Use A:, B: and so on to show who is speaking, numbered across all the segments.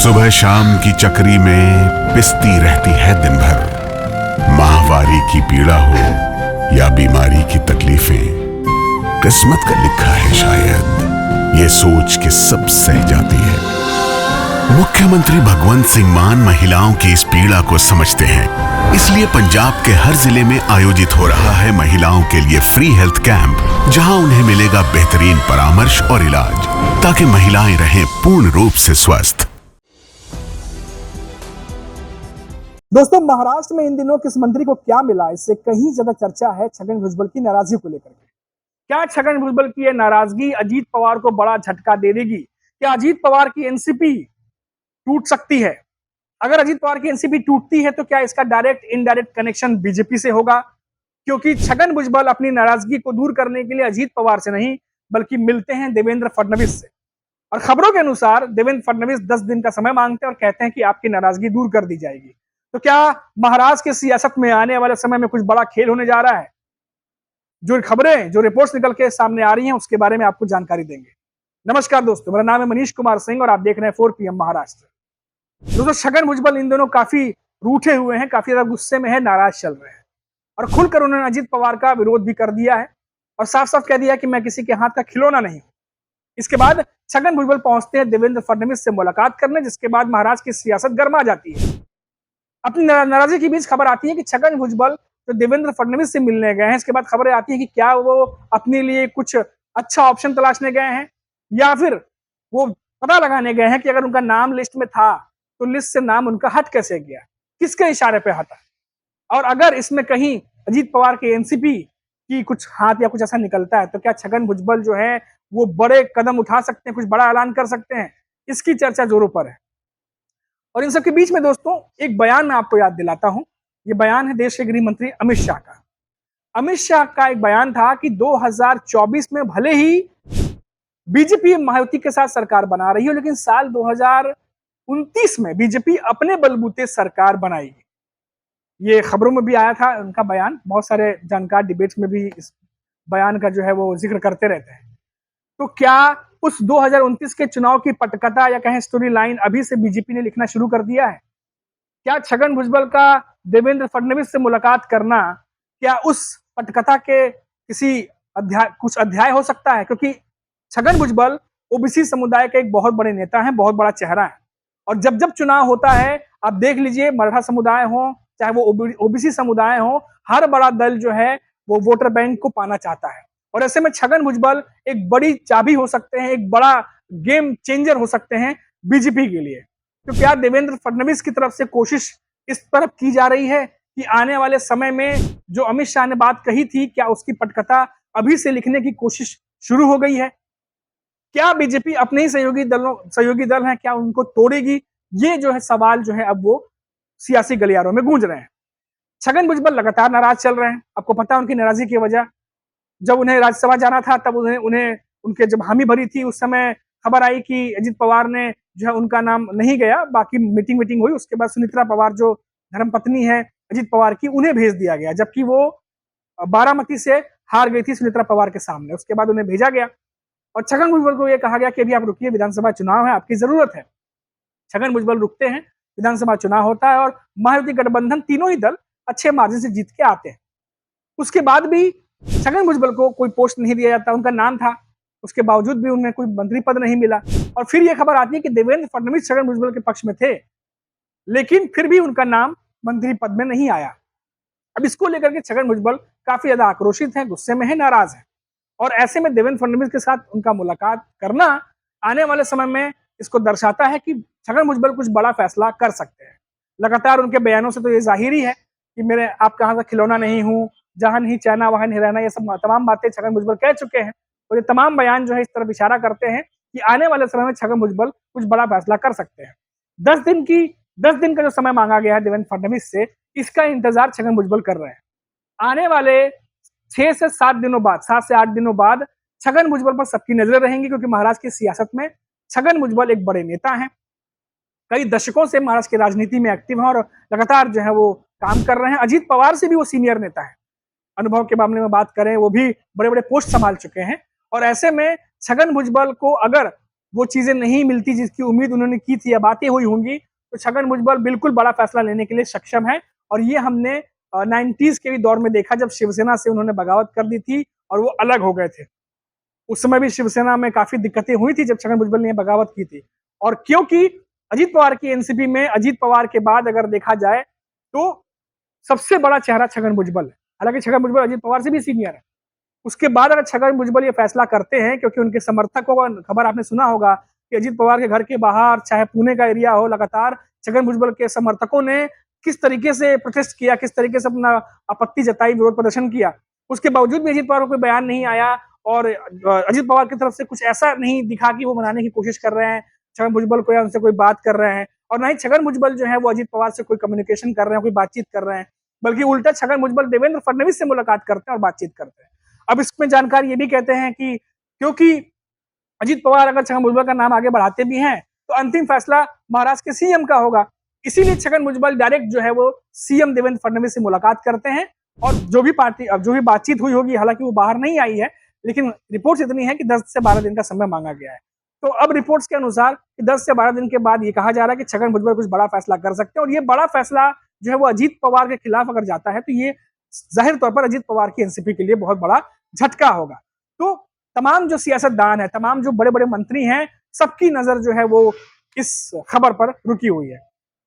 A: सुबह शाम की चक्री में पिसती रहती है दिन भर। माहवारी की पीड़ा हो या बीमारी की तकलीफें, किस्मत का लिखा है शायद, ये सोच के सब सह जाती है। मुख्यमंत्री भगवंत सिंह मान महिलाओं की इस पीड़ा को समझते हैं, इसलिए पंजाब के हर जिले में आयोजित हो रहा है महिलाओं के लिए फ्री हेल्थ कैंप, जहां उन्हें मिलेगा बेहतरीन परामर्श और इलाज, ताकि महिलाएं रहें पूर्ण रूप से स्वस्थ।
B: दोस्तों, महाराष्ट्र में इन दिनों किस मंत्री को क्या मिला, इससे कहीं ज्यादा चर्चा है छगन भुजबल की नाराजगी को लेकर के। क्या छगन भुजबल की यह नाराजगी अजीत पवार को बड़ा झटका दे देगी? क्या अजीत पवार की एनसीपी टूट सकती है? अगर अजीत पवार की एनसीपी टूटती है तो क्या इसका डायरेक्ट इनडायरेक्ट कनेक्शन बीजेपी से होगा? क्योंकि छगन भुजबल अपनी नाराजगी को दूर करने के लिए अजीत पवार से नहीं बल्कि मिलते हैं देवेंद्र फडणवीस से। और खबरों के अनुसार देवेंद्र फडणवीस 10 दिन का समय मांगते हैं और कहते हैं कि आपकी नाराजगी दूर कर दी जाएगी। तो क्या महाराष्ट्र की सियासत में आने वाले समय में कुछ बड़ा खेल होने जा रहा है? जो खबरें, जो रिपोर्ट्स निकल के सामने आ रही हैं, उसके बारे में आपको जानकारी देंगे। नमस्कार दोस्तों, मेरा नाम है मनीष कुमार सिंह और आप देख रहे हैं 4 PM महाराष्ट्र। दोस्तों, छगन भुजबल इन दोनों काफी रूठे हुए हैं, काफी ज्यादा गुस्से में है, नाराज चल रहे हैं और खुलकर उन्होंने अजीत पवार का विरोध भी कर दिया है और साफ साफ कह दिया कि मैं किसी के हाथ का खिलौना नहीं हूं। इसके बाद छगन भुजबल पहुंचते हैं देवेंद्र फडणवीस से मुलाकात करने, जिसके बाद महाराष्ट्र की सियासत गर्मा जाती है। अपनी नाराजगी के बीच खबर आती है कि छगन भुजबल जो देवेंद्र फडणवीस से मिलने गए हैं, इसके बाद खबरें आती है कि क्या वो अपने लिए कुछ अच्छा ऑप्शन तलाशने गए हैं या फिर वो पता लगाने गए हैं कि अगर उनका नाम लिस्ट में था तो लिस्ट से नाम उनका हट कैसे गया, किसके इशारे पे हटा, और अगर इसमें कहीं अजीत पवार के एनसीपी की कुछ हाथ या कुछ ऐसा निकलता है तो क्या छगन भुजबल जो है वो बड़े कदम उठा सकते हैं, कुछ बड़ा ऐलान कर सकते हैं? इसकी चर्चा जोरों पर है। और इन सब के बीच में दोस्तों एक बयान मैं आपको याद दिलाता हूं। ये बयान है देश के गृह मंत्री अमित शाह का। अमित शाह का एक बयान था कि 2024 में भले ही बीजेपी मायावती के साथ सरकार बना रही हो, लेकिन साल 2029 में बीजेपी अपने बलबूते सरकार बनाएगी। ये खबरों में भी आया था उनका बयान, बहुत सारे जानकार डिबेट्स में भी इस बयान का जो है वो जिक्र करते रहते हैं। तो क्या उस 2029 के चुनाव की पटकथा या कहें स्टोरी लाइन अभी से बीजेपी ने लिखना शुरू कर दिया है? क्या छगन भुजबल का देवेंद्र फडणवीस से मुलाकात करना क्या उस पटकथा के कुछ अध्याय हो सकता है? क्योंकि छगन भुजबल ओबीसी समुदाय के एक बहुत बड़े नेता हैं, बहुत बड़ा चेहरा है और जब जब चुनाव होता है आप देख लीजिए, मराठा समुदाय हो चाहे वो ओबीसी समुदाय हो, हर बड़ा दल जो है वो वोटर बैंक को पाना चाहता है और ऐसे में छगन भुजबल एक बड़ी चाबी हो सकते हैं, एक बड़ा गेम चेंजर हो सकते हैं बीजेपी के लिए। तो क्या देवेंद्र फडणवीस की तरफ से कोशिश इस तरफ की जा रही है कि आने वाले समय में जो अमित शाह ने बात कही थी, क्या उसकी पटकथा अभी से लिखने की कोशिश शुरू हो गई है? क्या बीजेपी अपने ही सहयोगी दल हैं, क्या उनको तोड़ेगी? ये जो है सवाल जो है अब वो सियासी गलियारों में गूंज रहे हैं। छगन भुजबल लगातार नाराज चल रहे हैं। आपको पता है उनकी नाराजगी की वजह, जब उन्हें राज्यसभा जाना था तब उन्हें उनके जब हामी भरी थी उस समय खबर आई कि अजीत पवार ने जो है उनका नाम नहीं गया। बाकी मीटिंग हुई, उसके बाद सुनीत्रा पवार जो धर्मपत्नी है अजीत पवार की, उन्हें भेज दिया गया, जबकि वो बारामती से हार गई थी सुनीत्रा पवार के सामने। उसके बाद उन्हें भेजा गया और छगन भुजबल को यह कहा गया कि अभी आप रुकिए, विधानसभा चुनाव है, आपकी जरूरत है। छगन भुजबल रुकते हैं, विधानसभा चुनाव होता है और मायावती गठबंधन तीनों ही दल अच्छे मार्जिन से जीत के आते हैं। उसके बाद भी छगन भुजबल को कोई पोस्ट नहीं दिया जाता, उनका नाम था, उसके बावजूद भी उन्हें कोई मंत्री पद नहीं मिला। और फिर यह खबर आती है कि देवेंद्र फडणवीस छगन भुजबल के पक्ष में थे, लेकिन फिर भी उनका नाम मंत्री पद में नहीं आया। अब इसको लेकर के छगन भुजबल काफी ज्यादा आक्रोशित है, गुस्से में है, नाराज है और ऐसे में देवेंद्र फडणवीस के साथ उनका मुलाकात करना आने वाले समय में इसको दर्शाता है कि छगन भुजबल कुछ बड़ा फैसला कर सकते हैं। लगातार उनके बयानों से तो ये जाहिर ही है कि मेरे आप कहां का खिलौना नहीं हूं, जहां नहीं चाहना वहां नहीं रहना, ये सब तमाम बातें छगन भुजबल कह चुके हैं और ये तमाम बयान जो है इस तरफ इशारा करते हैं कि आने वाले समय में छगन भुजबल कुछ बड़ा फैसला कर सकते हैं। 10 दिन का जो समय मांगा गया है देवेंद्र फडणवीस से, इसका इंतजार छगन भुजबल कर रहे हैं। आने वाले 6 से 7 दिनों बाद, 7 से 8 दिनों बाद छगन भुजबल पर सबकी नजरें रहेंगी, क्योंकि महाराष्ट्र की सियासत में छगन भुजबल एक बड़े नेता हैं, कई दशकों से महाराष्ट्र की राजनीति में एक्टिव हैं और लगातार जो है वो काम कर रहे हैं। अजीत पवार से भी वो सीनियर नेता है, अनुभव के मामले में बात करें वो भी बड़े बड़े पोस्ट संभाल चुके हैं और ऐसे में छगन भुजबल को अगर वो चीजें नहीं मिलती जिसकी उम्मीद उन्होंने की थी या बातें हुई होंगी, तो छगन भुजबल बिल्कुल बड़ा फैसला लेने के लिए सक्षम है। और ये हमने 90s के भी दौर में देखा, जब शिवसेना से उन्होंने बगावत कर दी थी और वो अलग हो गए थे। उस समय भी शिवसेना में काफी दिक्कतें हुई थी जब छगन भुजबल ने बगावत की थी। और क्योंकि अजीत पवार की एनसीपी में अजीत पवार के बाद अगर देखा जाए तो सबसे बड़ा चेहरा छगन भुजबल है। हालांकि छगन भुजबल अजीत पवार से भी सीनियर है। उसके बाद अगर छगन भुजबल ये फैसला करते हैं, क्योंकि उनके समर्थकों का खबर आपने सुना होगा कि अजीत पवार के घर के बाहर, चाहे पुणे का एरिया हो, लगातार छगन भुजबल के समर्थकों ने किस तरीके से प्रोटेस्ट किया, किस तरीके से अपना आपत्ति जताई, विरोध प्रदर्शन किया। उसके बावजूद भी अजीत पवार को कोई बयान नहीं आया और अजीत पवार की तरफ से कुछ ऐसा नहीं दिखा कि वो मनाने की कोशिश कर रहे हैं छगन भुजबल को या उनसे कोई बात कर रहे हैं। और ना ही छगन भुजबल जो है वो अजीत पवार से कोई कम्युनिकेशन कर रहे हैं, कोई बातचीत कर रहे हैं, बल्कि उल्टा छगन भुजबल देवेंद्र फडणवीस से मुलाकात करते हैं और बातचीत करते हैं। अब इसमें जानकारी ये भी कहते हैं कि क्योंकि अजीत पवार अगर छगन भुजबल का नाम आगे बढ़ाते भी हैं तो अंतिम फैसला महाराष्ट्र के सीएम का होगा। इसीलिए छगन भुजबल डायरेक्ट जो है वो सीएम देवेंद्र फडणवीस से मुलाकात करते हैं और जो भी बातचीत हुई होगी, हालांकि वो बाहर नहीं आई है, लेकिन रिपोर्ट्स इतनी है कि 10 से 12 दिन का समय मांगा गया है। तो अब रिपोर्ट्स के अनुसार 10 से 12 दिन के बाद ये कहा जा रहा है कि छगन भुजबल कुछ बड़ा फैसला कर सकते हैं और ये बड़ा फैसला जो है वो अजीत पवार के खिलाफ अगर जाता है तो ये जाहिर तौर पर अजीत पवार की एनसीपी के लिए बहुत बड़ा झटका होगा। तो तमाम जो सियासतदान है, तमाम जो बड़े बड़े मंत्री हैं, सबकी नजर जो है वो इस खबर पर रुकी हुई है।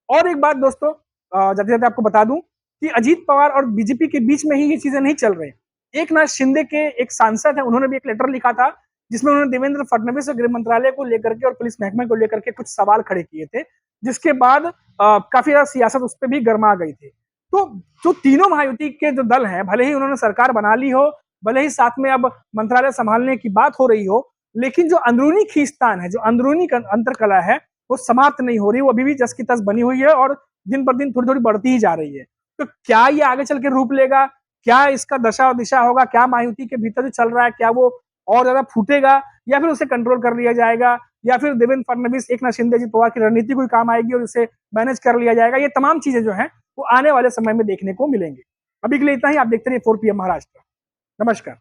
B: और एक बात दोस्तों, जाते जाते आपको बता दूं कि अजीत पवार और बीजेपी के बीच में ही ये चीजें नहीं चल रही। एकनाथ शिंदे के एक सांसद है, उन्होंने भी एक लेटर लिखा था जिसमें उन्होंने देवेंद्र फडणवीस और गृह मंत्रालय को लेकर के और पुलिस महकमे को लेकर के कुछ सवाल खड़े किए थे, जिसके बाद काफी ज्यादा सियासत उस पर भी गर्मा गई थी। तो जो तीनों महायुति के जो दल हैं, भले ही उन्होंने सरकार बना ली हो, भले ही साथ में अब मंत्रालय संभालने की बात हो रही हो, लेकिन जो अंदरूनी खींचतान है, जो अंदरूनी अंतरकला है, वो समाप्त नहीं हो रही। वो अभी भी जस की तस बनी हुई है और दिन पर दिन थोड़ी थोड़ी बढ़ती ही जा रही है। तो क्या ये आगे चल के रूप लेगा, क्या इसका दशा और दिशा होगा, क्या महायुति के भीतर जो चल रहा है क्या वो और ज्यादा फूटेगा या फिर उसे कंट्रोल कर लिया जाएगा, या फिर देवेंद्र फडणवीस, एकनाथ शिंदे, अजित पवार की रणनीति कोई काम आएगी और उसे मैनेज कर लिया जाएगा। ये तमाम चीजें जो है वो आने वाले समय में देखने को मिलेंगी। अभी के लिए इतना ही। आप देखते रहिए 4 PM महाराष्ट्र। नमस्कार।